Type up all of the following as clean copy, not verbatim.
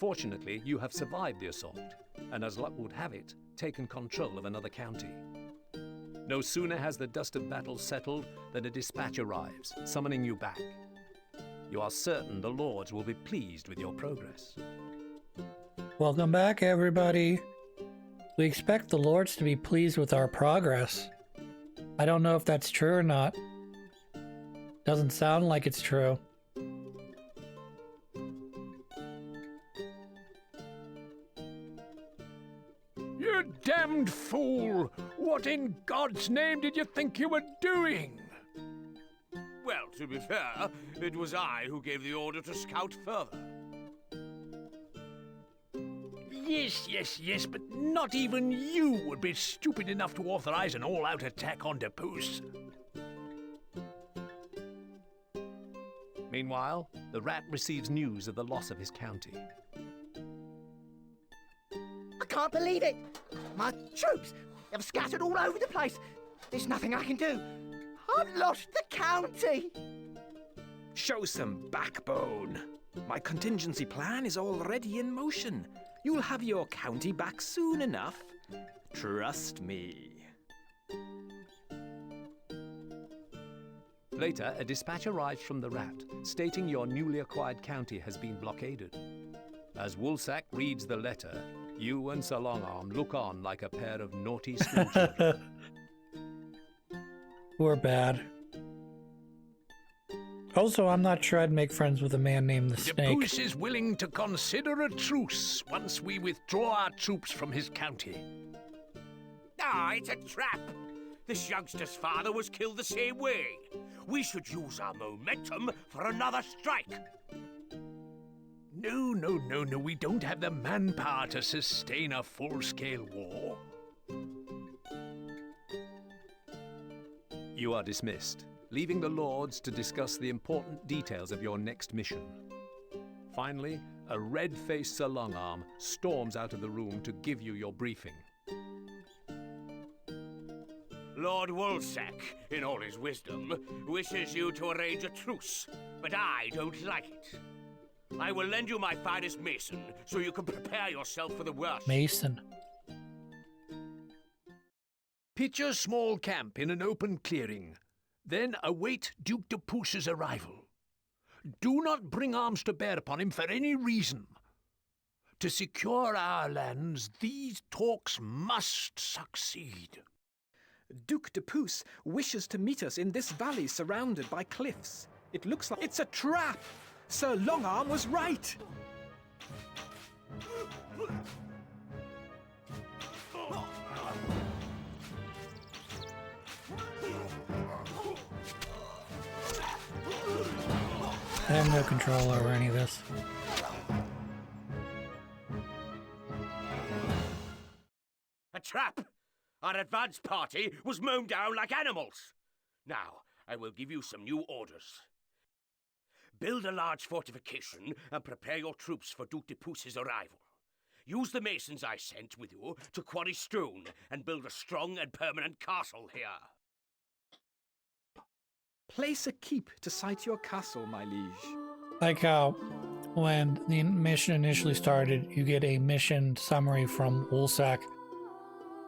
Fortunately, you have survived the assault, and as luck would have it, taken control of another county. No sooner has the dust of battle settled than a dispatch arrives, summoning you back. You are certain the lords will be pleased with your progress. Welcome back, everybody. We expect the lords to be pleased with our progress. I don't know if that's true or not. Doesn't sound like it's true. You damned fool! What in God's name did you think you were doing? Well, to be fair, it was I who gave the order to scout further. Yes, but not even you would be stupid enough to authorize an all-out attack on Depus. Meanwhile, the rat receives news of the loss of his county. I can't believe it! My troops have scattered all over the place. There's nothing I can do. I've lost the county! Show some backbone. My contingency plan is already in motion. You'll have your county back soon enough. Trust me. Later, a dispatch arrives from the rat, stating your newly acquired county has been blockaded. As Woolsack reads the letter, you and Sir Longarm look on like a pair of naughty schoolchildren. We're bad. Also, I'm not sure I'd make friends with a man named the Snake. Depus is willing to consider a truce once we withdraw our troops from his county. Ah, it's a trap! This youngster's father was killed the same way. We should use our momentum for another strike. No, we don't have the manpower to sustain a full-scale war. You are dismissed, leaving the lords to discuss the important details of your next mission. Finally, a red-faced Sir Longarm storms out of the room to give you your briefing. Lord Woolsack, in all his wisdom, wishes you to arrange a truce, but I don't like it. I will lend you my finest mason, so you can prepare yourself for the worst. Mason. Pitch a small camp in an open clearing. Then await Duke de Puce's arrival. Do not bring arms to bear upon him for any reason. To secure our lands, these talks must succeed. Duke de Puce wishes to meet us in this valley surrounded by cliffs. It looks like it's a trap! Sir Longarm was right! I have no control over any of this. A trap! Our advance party was mown down like animals. Now, I will give you some new orders. Build a large fortification and prepare your troops for Duke de Puce's arrival. Use the masons I sent with you to quarry stone and build a strong and permanent castle here. Place a keep to site your castle, my liege. Like how when the mission initially started, you get a mission summary from Woolsack,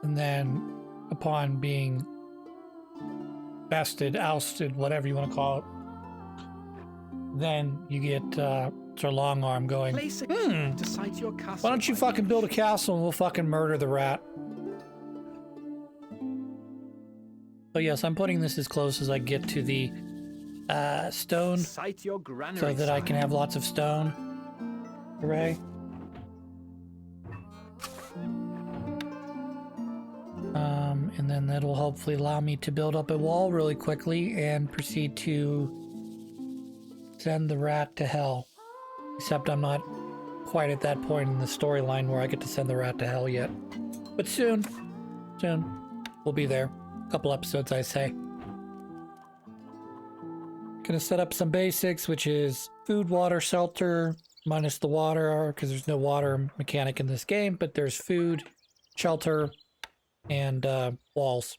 and then upon being bested, ousted, whatever you want to call it, then you get Sir Longarm going, Place a keep to site your castle. why don't you fucking build a castle and we'll fucking murder the rat. So yes, I'm putting this as close as I get to the stone, Site your granary, so that I can have lots of stone. Hooray. And then that'll hopefully allow me to build up a wall really quickly and proceed to send the rat to hell. Except I'm not quite at that point in the storyline where I get to send the rat to hell yet. But soon, we'll be there. A couple episodes, I say. Gonna set up some basics, which is food, water, shelter, minus the water, because there's no water mechanic in this game, but there's food, shelter, and walls.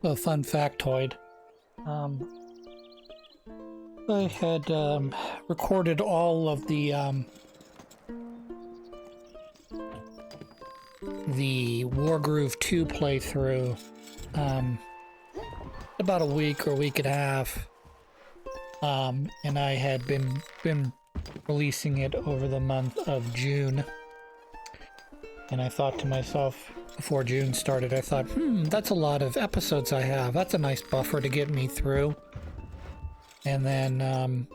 A fun factoid. I had recorded all of the Wargroove 2 playthrough about a week or week and a half, and I had been releasing it over the month of June. And I thought to myself, before June started, I thought, that's a lot of episodes I have. That's a nice buffer to get me through. And then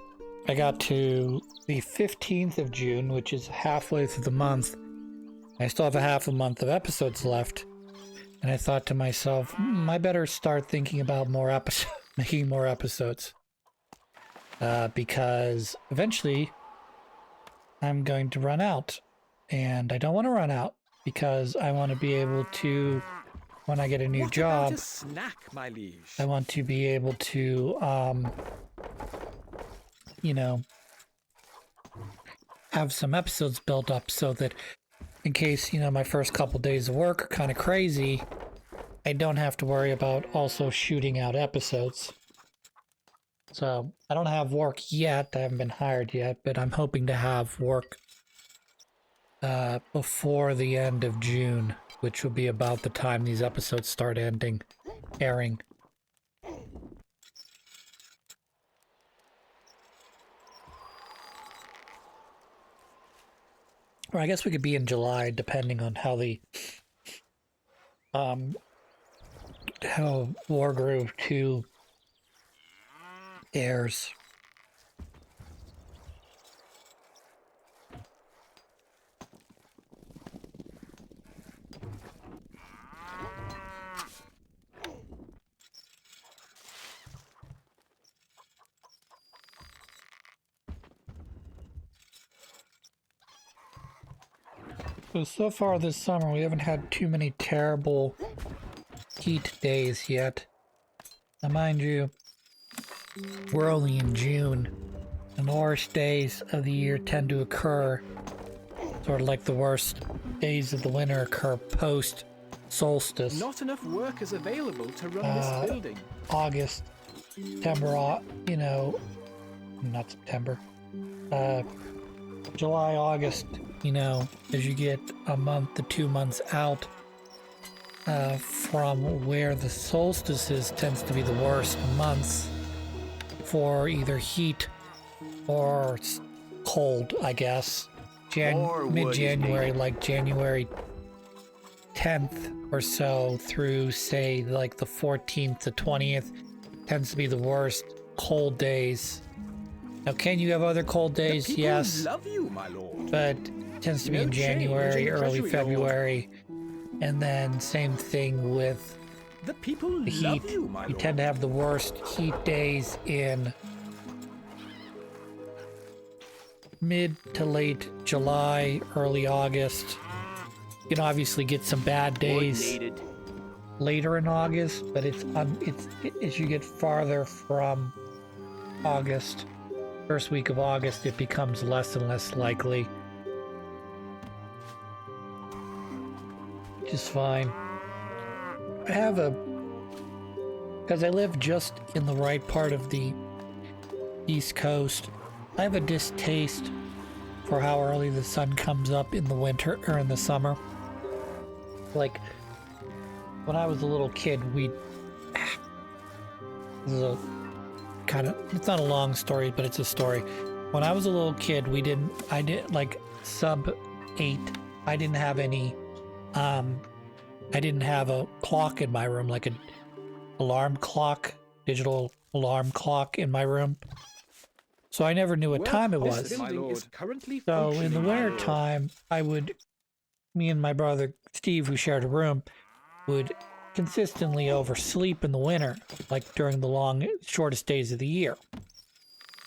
I got to the 15th of June, which is halfway through the month. I still have a half a month of episodes left. And I thought to myself, I better start thinking about more episodes, making more episodes. Because eventually I'm going to run out. And I don't want to run out. Because I want to be able to, when I get a new job, about a snack, my liege? I want to be able to, you know, have some episodes built up so that in case, my first couple days of work are kind of crazy, I don't have to worry about also shooting out episodes. So I don't have work yet. I haven't been hired yet, but I'm hoping to have work before the end of June, which will be about the time these episodes start airing. Or I guess we could be in July, depending on how how Wargroove 2 airs. So far this summer, we haven't had too many terrible heat days yet. Now, mind you, we're only in June, and the worst days of the year tend to occur, sort of like the worst days of the winter occur post-solstice. Not enough workers available to run this building. August, September, not September. July, August, as you get a month to 2 months out from where the solstices tends to be the worst months for either heat or cold, I guess. Mid-January, like January 10th or so through, say, like the 14th to 20th, tends to be the worst cold days. Now, can you have other cold days? Yes. Love you, my lord. But it tends to be in January, early February. And then same thing with the people the heat. Love you, my we lord. tend to have the worst heat days in mid to late July, early August. You can obviously get some bad days later in August, but it's as you get farther from August, first week of August, it becomes less and less likely. Which is fine. I have because I live just in the right part of the East Coast, I have a distaste for how early the sun comes up in the winter or in the summer. Like, when I was a little kid, this is a kind of, it's not a long story, but it's a story. When I was a little kid, I did like sub 8. I didn't have any, I didn't have a clock in my room, like an alarm clock, digital alarm clock in my room. So I never knew what time it was. So in the winter time, me and my brother Steve, who shared a room, would consistently oversleep in the winter, like during the shortest days of the year.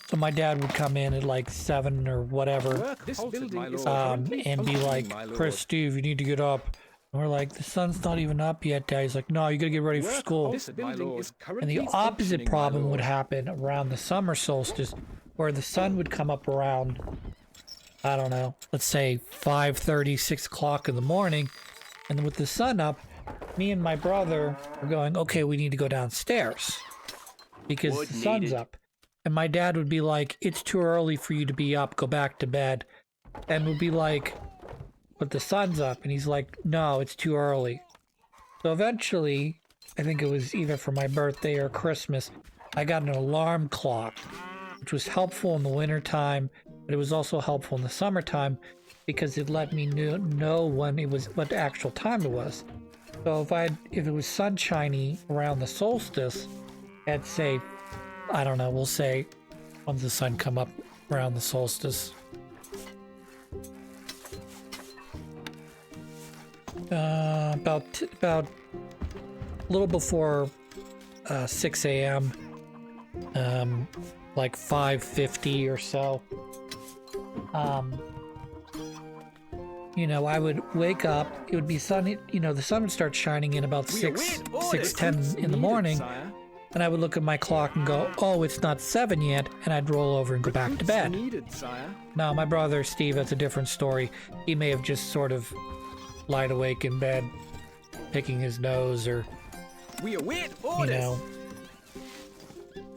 So my dad would come in at like 7 or whatever, and be like, Chris, Steve, you need to get up. And we're like, the sun's not even up yet, Dad. He's like, no, you gotta get ready for school. And the opposite problem would happen around the summer solstice, where the sun would come up around, I don't know, let's say 5:30, 6 o'clock in the morning. And with the sun up, me and my brother were going, okay, we need to go downstairs because the sun's up. And my dad would be like, it's too early for you to be up, go back to bed. And we'd be like, but the sun's up. And he's like, no, it's too early. So eventually, I think it was either for my birthday or Christmas, I got an alarm clock, which was helpful in the wintertime, but it was also helpful in the summertime because it let me know what the actual time it was. So if it was sunshiny around the solstice, at say, I don't know, we'll say, when's the sun come up around the solstice? About a little before 6 a.m., like 5:50 or so. I would wake up, it would be sunny, the sun would start shining in about 6:10 in the morning, and I would look at my clock and go, oh, it's not 7 yet, and I'd roll over and go back to bed. Now, my brother, Steve, that's a different story. He may have just sort of lied awake in bed, picking his nose or,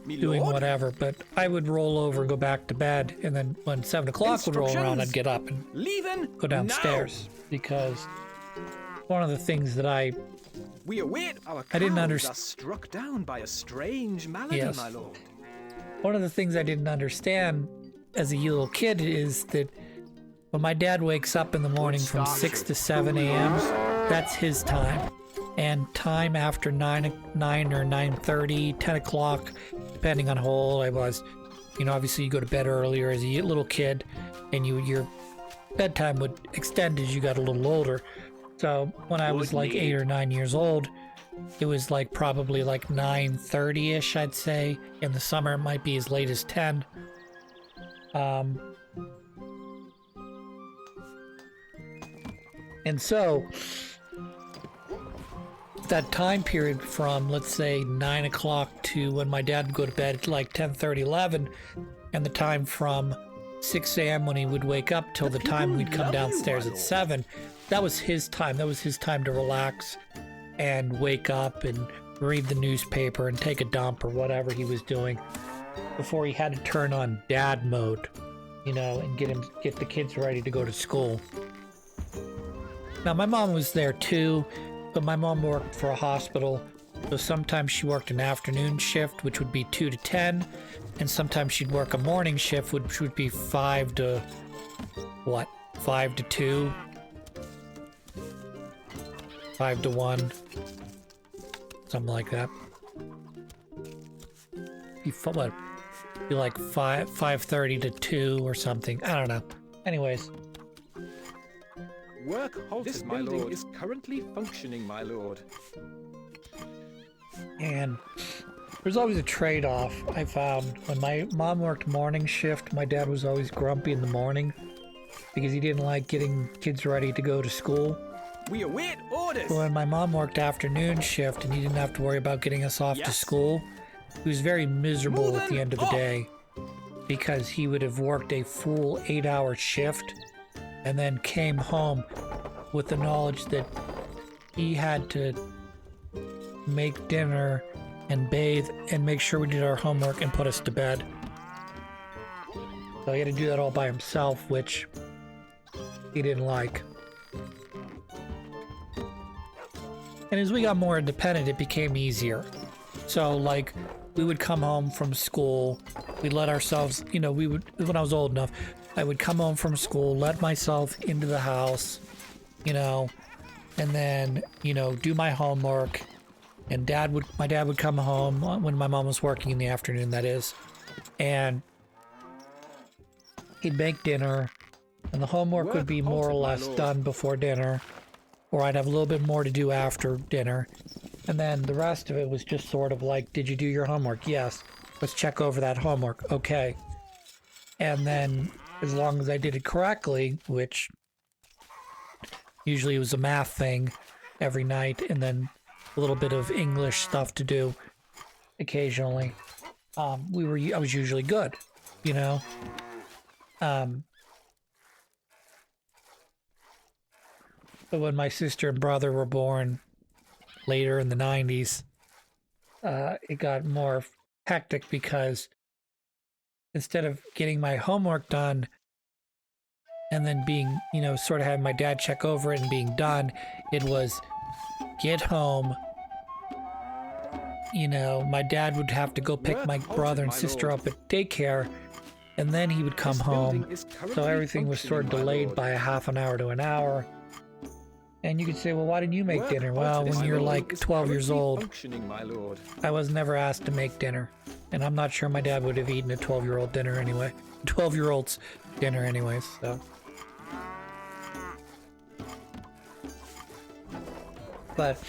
doing whatever, but I would roll over and go back to bed, and then when 7 o'clock would roll around, I'd get up and go downstairs, because one of the things that I didn't understand. Struck down by a strange malady, Yes. my lord. One of the things I didn't understand as a little kid is that when my dad wakes up in the morning from 6 to 7 a.m., that's his time. And time after 9 or 9:30, 10 o'clock, depending on how old I was, obviously you go to bed earlier as a little kid, and your bedtime would extend as you got a little older. So when I was like 8 or 9 years old, it was like probably like 9:30-ish, I'd say. In the summer, it might be as late as 10. And so that time period from, let's say, 9 o'clock to when my dad would go to bed at like 10:30, 11, and the time from 6 a.m. when he would wake up till the time we'd come downstairs at 7, that was his time. That was his time to relax and wake up and read the newspaper and take a dump or whatever he was doing before he had to turn on dad mode, and get the kids ready to go to school. Now, my mom was there too, but my mom worked for a hospital, so sometimes she worked an afternoon shift, which would be 2 to 10, and sometimes she'd work a morning shift, which would be 5 to 2? 5 to 1. Something like that. Be like 5:30 to 2 or something. I don't know. Anyways. Work halted, this building is currently functioning, my lord. And there's always a trade-off. I found when my mom worked morning shift, my dad was always grumpy in the morning because he didn't like getting kids ready to go to school. We await orders. But when my mom worked afternoon shift and he didn't have to worry about getting us off to school, he was very miserable at the end of the day because he would have worked a full 8-hour shift and then came home with the knowledge that he had to make dinner and bathe and make sure we did our homework and put us to bed. So he had to do that all by himself, which he didn't like. And as we got more independent, it became easier. So, like, we would come home from school, we'd let ourselves, you know, when I was old enough, I would come home from school, let myself into the house, you know, and then, you know, do my homework. And my dad would come home when my mom was working in the afternoon, that is, and he'd make dinner, and the homework would be more or less done before dinner, or I'd have a little bit more to do after dinner. And then the rest of it was just sort of like, did you do your homework? Yes. Let's check over that homework. Okay. And then as long as I did it correctly, which usually was a math thing every night, and then a little bit of English stuff to do occasionally, I was usually good, you know? But when my sister and brother were born later in the 90s, it got more hectic because instead of getting my homework done and then being, you know, sort of having my dad check over it and being done, it was get home. You know, my dad would have to go pick my brother and sister up at daycare, and then he would come home. So everything was sort of delayed by a half an hour to an hour. And you could say, well, why didn't you make dinner? Well, when you're like 12 years old, I was never asked to make dinner. And I'm not sure my dad would have eaten a 12-year-old dinner anyway. 12-year-old's dinner anyways, so. But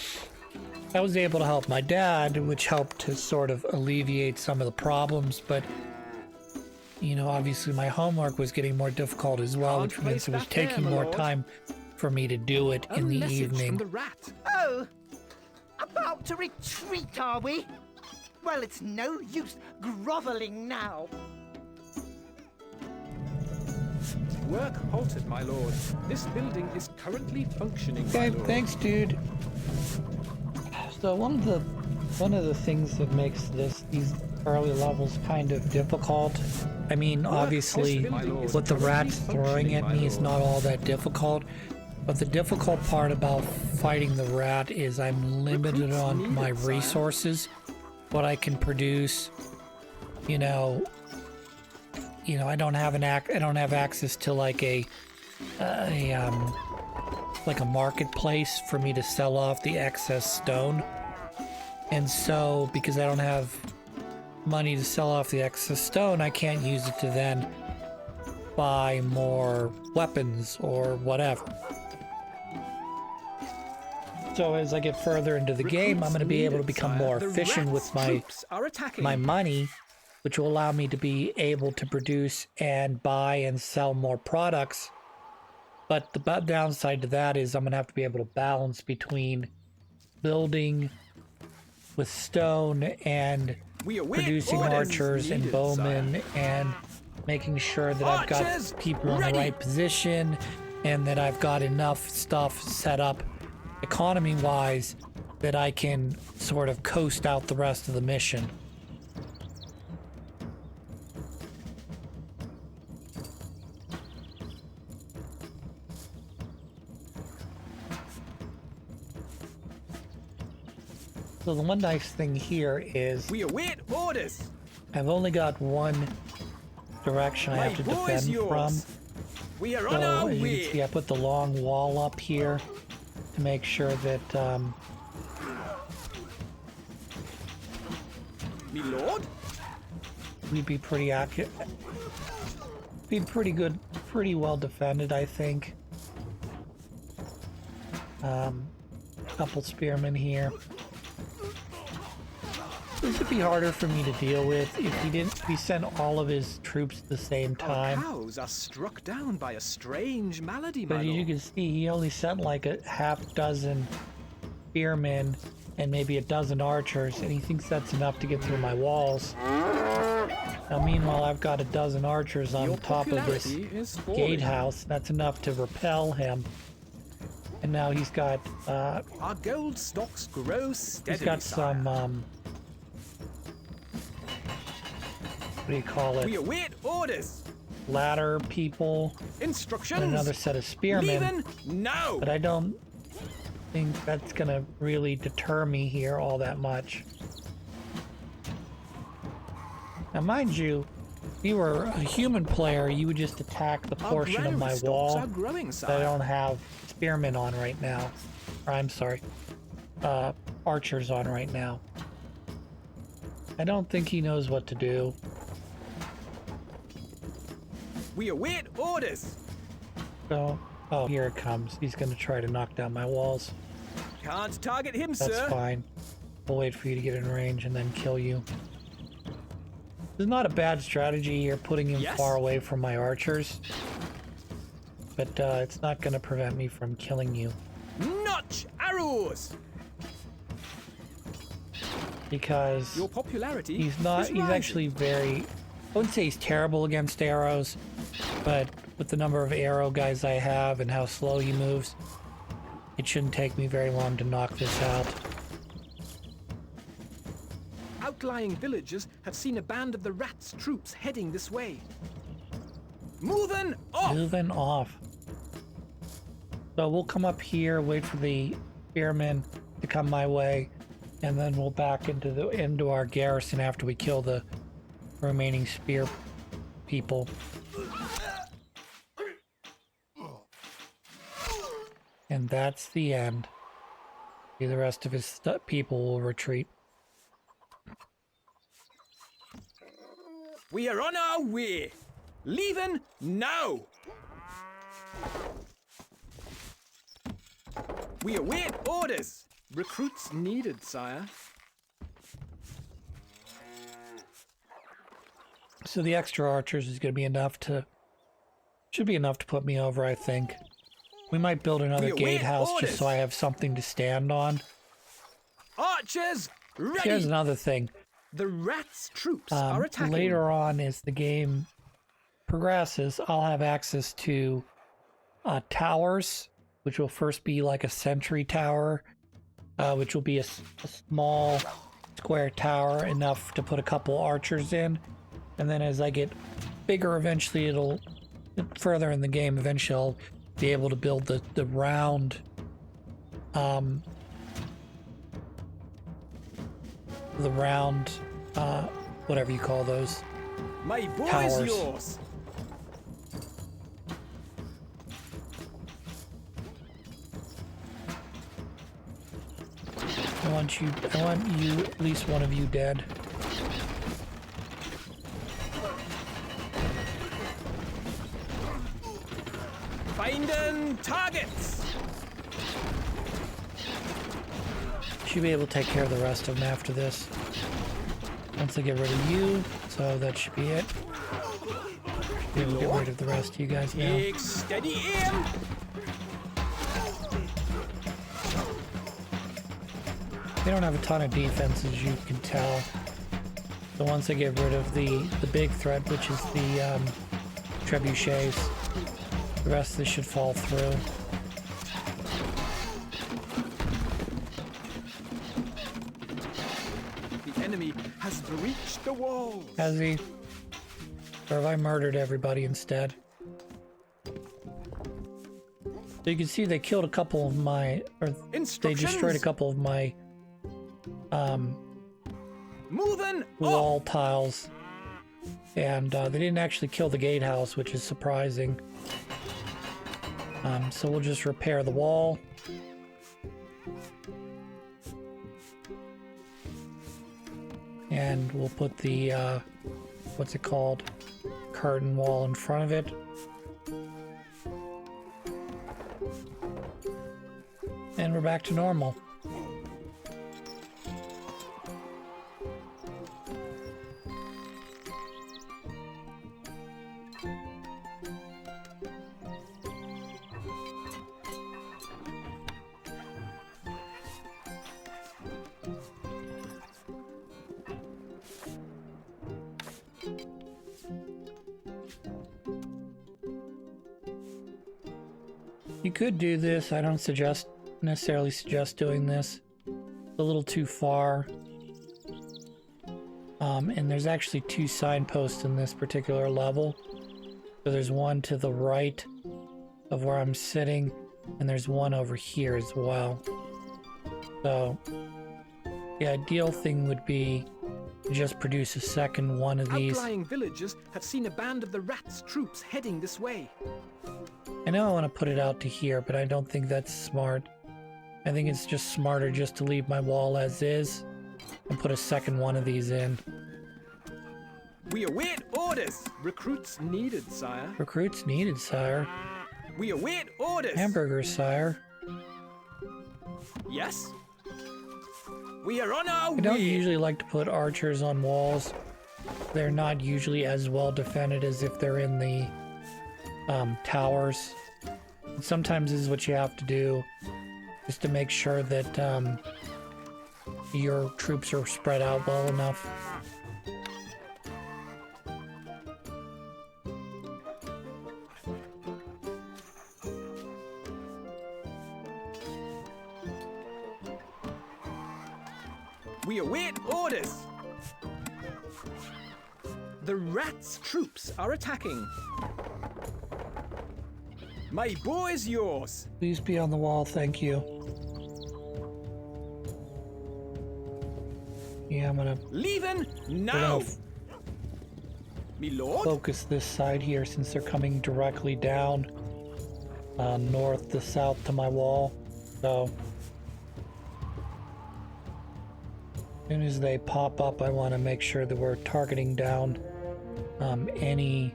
I was able to help my dad, which helped to sort of alleviate some of the problems. But, you know, obviously my homework was getting more difficult as well, which means it was taking more time for me to do it in the evening. Oh, about to retreat, are we? Well, it's no use groveling now. Work halted, my lord. This building is currently functioning, my Okay, lord. thanks, dude. So one of the things that makes these early levels kind of difficult. I mean, obviously, what the rat's throwing at me is not all that difficult. But the difficult part about fighting the rat is I'm limited on my resources, what I can produce. You know, I don't have access to like a marketplace for me to sell off the excess stone. And so, because I don't have money to sell off the excess stone, I can't use it to then buy more weapons or whatever. So as I get further into the game, I'm going to be able to become more efficient with my money, which will allow me to be able to produce and buy and sell more products. But the downside to that is I'm going to have to be able to balance between building with stone and producing archers and bowmen and making sure that I've got people in the right position and that I've got enough stuff set up economy-wise that I can sort of coast out the rest of the mission. So the one nice thing here is we await orders. I've only got one direction I have to defend from. We are on our way. As you can see, I put the long wall up here to make sure that me lord, we'd be pretty accurate. Be pretty good, pretty well defended, I think. Couple spearmen here. This would be harder for me to deal with if he sent all of his troops at the same time. Our cows are struck down by a strange malady, but my as lord. you can see, he only sent like a half dozen spearmen and maybe a dozen archers, and he thinks that's enough to get through my walls. Now, meanwhile, I've got a dozen archers on top of this gatehouse. That's enough to repel him. And now he's got our gold stocks grow steadily. He's got some what do you call it? We await orders. ladder people Instructions. and another set of spearmen. Leaving now. But I don't think that's gonna really deter me here all that much. Now, mind you, if you were a human player, you would just attack the portion of my wall are growing, that I don't have spearmen on right now. Or, I'm sorry, archers on right now. I don't think he knows what to do. We await orders. So, oh, here it comes. He's gonna try to knock down my walls. Can't target him, That's sir. fine. We'll wait for you to get in range and then kill you. This is not a bad strategy here, putting him Yes. far away from my archers. But it's not going to prevent me from killing you. Notch arrows. Because Your popularity he's is not, he's rising. actually very, I wouldn't say he's terrible against arrows, but with the number of arrow guys I have and how slow he moves, it shouldn't take me very long to knock this out. Outlying villagers have seen a band of the Rats' troops heading this way. Moving off! Moving off. So we'll come up here, wait for the spearmen to come my way, and then we'll back into our garrison after we kill the remaining spear people. And that's the end. The rest of his people will retreat. We are on our way. Leaving now. We await orders. Recruits needed, sire. So the extra archers is going to be enough to... should be enough to put me over, I think. We might build another We await gatehouse just orders. so I have something to stand on. Archers ready. Here's another thing. The Rats' troops are attacking. Later on, as the game progresses, I'll have access to towers, which will first be like a sentry tower, which will be a small square tower, enough to put a couple archers in. And then as I get bigger, eventually it'll, further in the game, eventually I'll be able to build the round, whatever you call those. My boy Towers. is yours. I want you, at least one of you dead. Finding targets. Should be able to take care of the rest of them after this. Once I get rid of you, so that should be it. Be able to get rid of the rest of you guys now. Take steady aim. They don't have a ton of defense, as you can tell. So once I get rid of the big threat, which is the trebuchets, the rest of this should fall through. The enemy has breached the walls. Has he? Or have I murdered everybody instead? So you can see they killed a couple of my, or they Instructions. destroyed a couple of my Moving wall off. tiles, and they didn't actually kill the gatehouse, which is surprising. So we'll just repair the wall. And we'll put the, what's it called? Curtain wall in front of it. And we're back to normal. You could do this. I don't necessarily suggest doing this. It's a little too far. And there's actually 2 signposts in this particular level. So there's one to the right of where I'm sitting, and there's one over here as well. So the ideal thing would be to just produce a second one of these. Outlying villagers have seen a band of the rats' troops heading this way. I know I want to put it out to here, but I don't think that's smart. I think it's just smarter just to leave my wall as is and put a second one of these in. We await orders. Recruits needed, sire. Recruits needed, sire. We await orders. Hamburgers, sire. Yes? We are on our way. I don't usually like to put archers on walls. They're not usually as well defended as if they're in the towers. And sometimes this is what you have to do, just to make sure that your troops are spread out well enough. We await orders. The rats' troops are attacking. My bow is yours. Please be on the wall, thank you. Yeah, I'm gonna Leaving now. f- Me lord. focus this side here since they're coming directly down north to south to my wall. So as soon as they pop up, I want to make sure that we're targeting down any,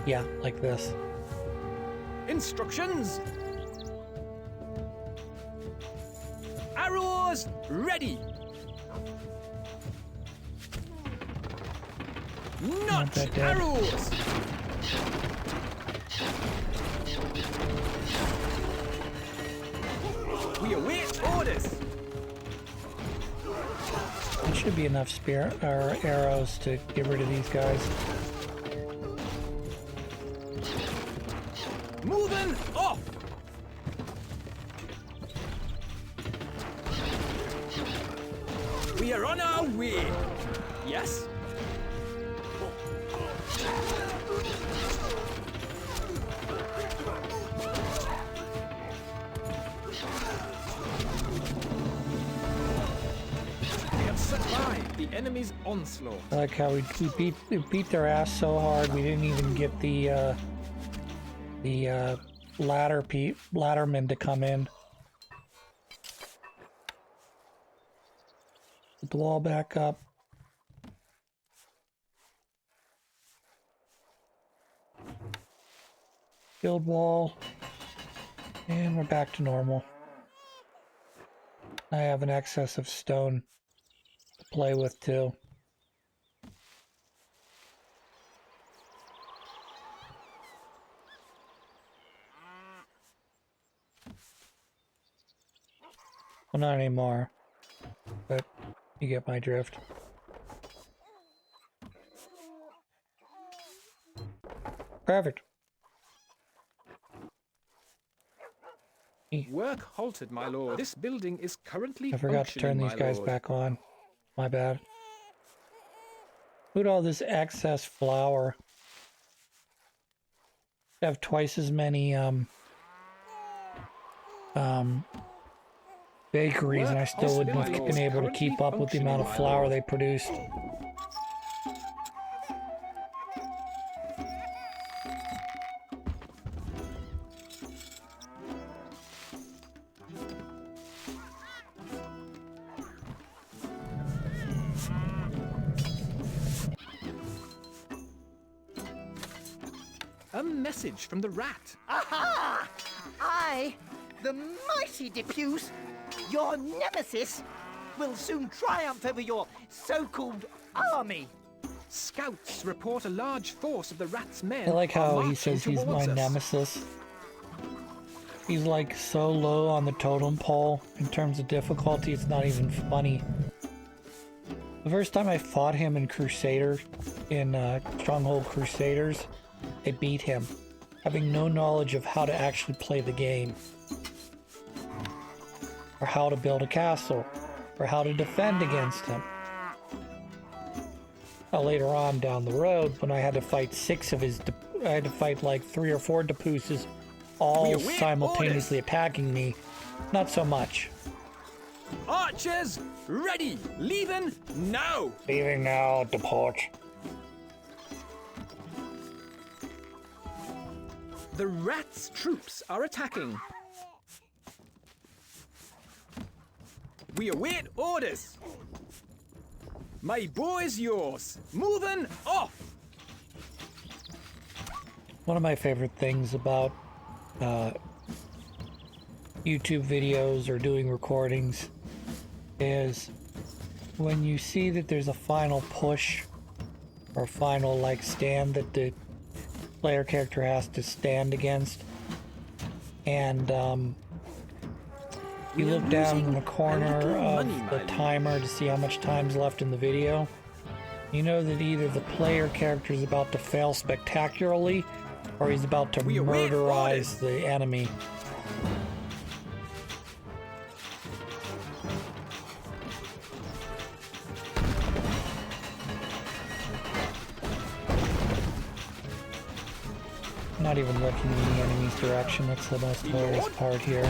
yeah, like this. Instructions. Arrows ready. Not that dead. arrows. We await orders. There should be enough spear or arrows to get rid of these guys. Moving off. We are on our way. Yes? We have survived the enemy's onslaught. I like how we beat their ass so hard we didn't even get the laddermen to come in. Put the wall back up. Build wall. And we're back to normal. I have an excess of stone to play with too. Well, not anymore, but you get my drift. Perfect. Work halted, my lord. This building is currently I forgot to turn functioning, these my guys lord. back on. My bad. Look at all this excess flour. I have twice as many bakeries, and I still wouldn't have been able to keep up with the amount of flour they produced. A message from the rat. Aha! I, the mighty Depuce, your nemesis, will soon triumph over your so-called army. Scouts report a large force of the rat's men. I like how are he marching says he's my towards us. nemesis. He's like so low on the totem pole in terms of difficulty, it's not even funny. The first time I fought him in Crusader, in Stronghold Crusaders, I beat him, having no knowledge of how to actually play the game. Or how to build a castle, or how to defend against him. Now, later on down the road, when I had to fight 6 of his I had to fight like 3 or 4 Dapooses all We await simultaneously attacking me. Not so much. Archers, ready! Leaving now! Leaving now, deport. The rats' troops are attacking. We await orders. My bow is yours. Moving off. One of my favorite things about YouTube videos or doing recordings is when you see that there's a final push or final like stand that the player character has to stand against, and you look down in the corner of the timer to see how much time's left in the video. You know that either the player character is about to fail spectacularly or he's about to murderize the enemy. Not even looking in the enemy's direction. That's the most hilarious part here.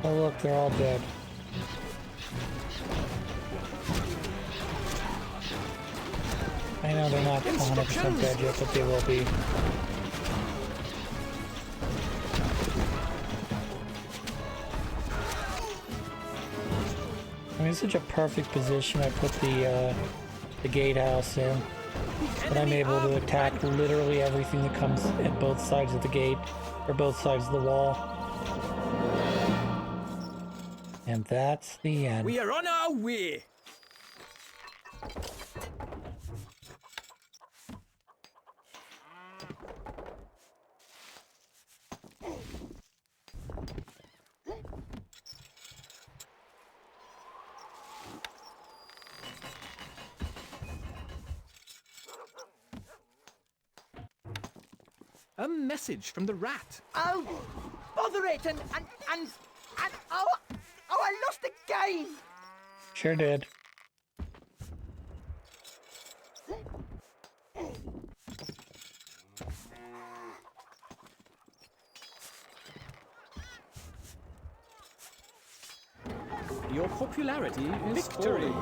Oh look, they're all dead. I know they're not 100% dead yet, but they will be. I mean, it's such a perfect position. I put the gatehouse in, and I'm able to attack literally everything that comes at both sides of the gate, or both sides of the wall. And that's the end. We are on our way. A message from the rat. Oh, bother it, and oh, I lost again. Sure did. Your popularity is falling.